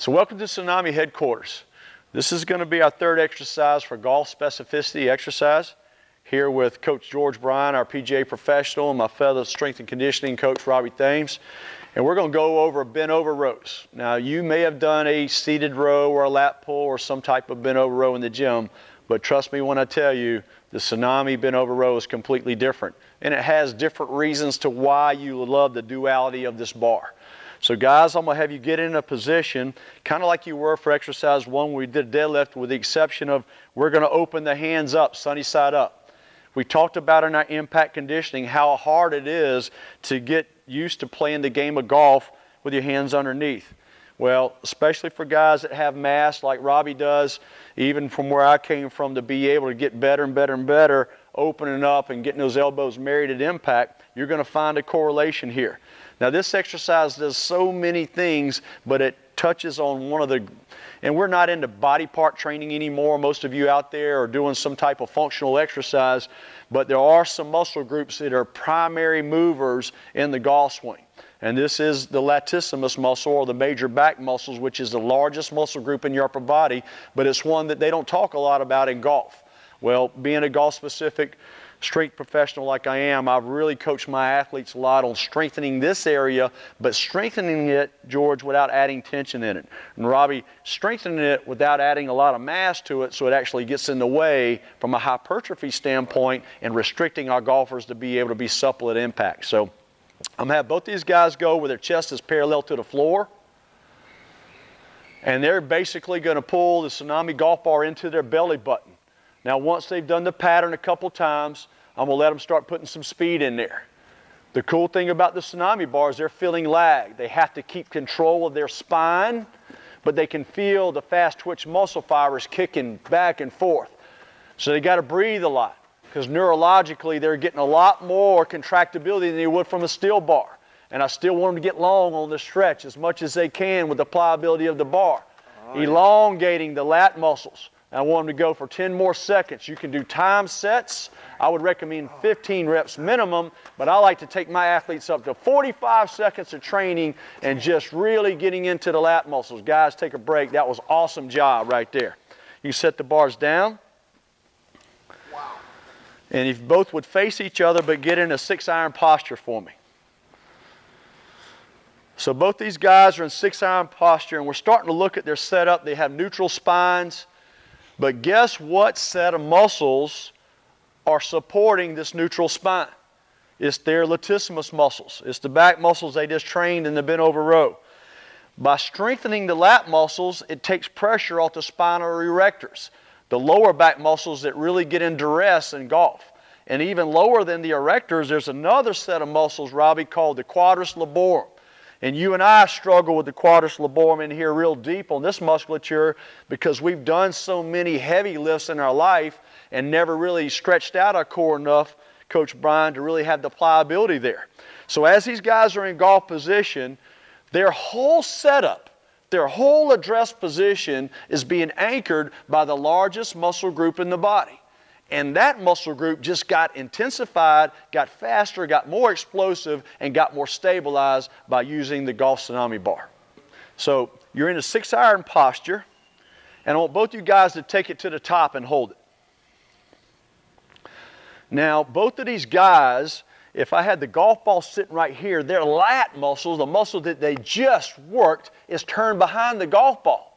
So welcome to Tsunami headquarters. This is going to be our third exercise for golf specificity exercise. Here with Coach George Bryan, our PGA professional, and my fellow strength and conditioning coach, Robbie Thames. And we're going to go over bent over rows. Now, you may have done a seated row or a lat pull or some type of bent over row in the gym, but trust me when I tell you, the Tsunami bent over row is completely different. And it has different reasons to why you love the duality of this bar. So guys, I'm going to have you get in a position kind of like you were for exercise one when we did deadlift, with the exception of we're going to open the hands up, sunny side up. We talked about in our impact conditioning how hard it is to get used to playing the game of golf with your hands underneath. Well, especially for guys that have mass like Robbie does, even from where I came from, to be able to get better and better and better, opening up and getting those elbows married at impact, you're going to find a correlation here. Now this exercise does so many things, but it touches on one of the, and we're not into body part training anymore. Most of you out there are doing some type of functional exercise, but there are some muscle groups that are primary movers in the golf swing. And this is the latissimus muscle, or the major back muscles, which is the largest muscle group in your upper body, but it's one that they don't talk a lot about in golf. Well, being a golf-specific strength professional like I am, I've really coached my athletes a lot on strengthening this area, but strengthening it, George, without adding tension in it. And Robbie, strengthening it without adding a lot of mass to it so it actually gets in the way from a hypertrophy standpoint and restricting our golfers to be able to be supple at impact. So I'm going to have both these guys go where their chest is parallel to the floor. And they're basically going to pull the Tsunami golf bar into their belly button. Now, once they've done the pattern a couple times, I'm going to let them start putting some speed in there. The cool thing about the Tsunami bar is they're feeling lag. They have to keep control of their spine, but they can feel the fast twitch muscle fibers kicking back and forth. So they got to breathe a lot, because neurologically they're getting a lot more contractibility than they would from a steel bar. And I still want them to get long on the stretch as much as they can with the pliability of the bar. Elongating the lat muscles. I want them to go for 10 more seconds. You can do time sets. I would recommend 15 reps minimum, but I like to take my athletes up to 45 seconds of training and just really getting into the lat muscles. Guys, take a break. That was an awesome job right there. You set the bars down. Wow. And if both would face each other, but get in a 6-iron posture for me. So both these guys are in 6-iron posture, and we're starting to look at their setup. They have neutral spines. But guess what set of muscles are supporting this neutral spine? It's their latissimus muscles. It's the back muscles they just trained in the bent over row. By strengthening the lat muscles, it takes pressure off the spinal erectors, the lower back muscles that really get in duress in golf. And even lower than the erectors, there's another set of muscles, Robbie, called the quadris laborum. And you and I struggle with the quadris laborum in here real deep on this musculature because we've done so many heavy lifts in our life and never really stretched out our core enough, Coach Bryan, to really have the pliability there. So as these guys are in golf position, their whole setup, their whole address position is being anchored by the largest muscle group in the body. And that muscle group just got intensified, got faster, got more explosive, and got more stabilized by using the golf Tsunami bar. So you're in a 6-iron posture, and I want both you guys to take it to the top and hold it. Now, both of these guys, if I had the golf ball sitting right here, their lat muscles, the muscle that they just worked, is turned behind the golf ball.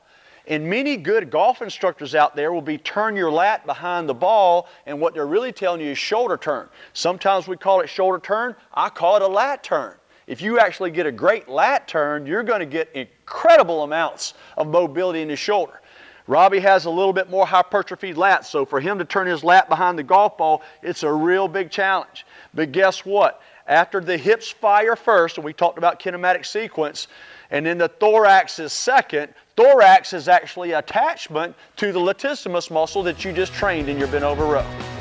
And many good golf instructors out there will be turn your lat behind the ball, and what they're really telling you is shoulder turn. Sometimes we call it shoulder turn. I call it a lat turn. If you actually get a great lat turn, you're going to get incredible amounts of mobility in the shoulder. Robbie has a little bit more hypertrophy lat, so for him to turn his lat behind the golf ball, it's a real big challenge. But guess what? After the hips fire first, and we talked about kinematic sequence, and then the thorax is second. Thorax is actually attachment to the latissimus muscle that you just trained in your bent over row.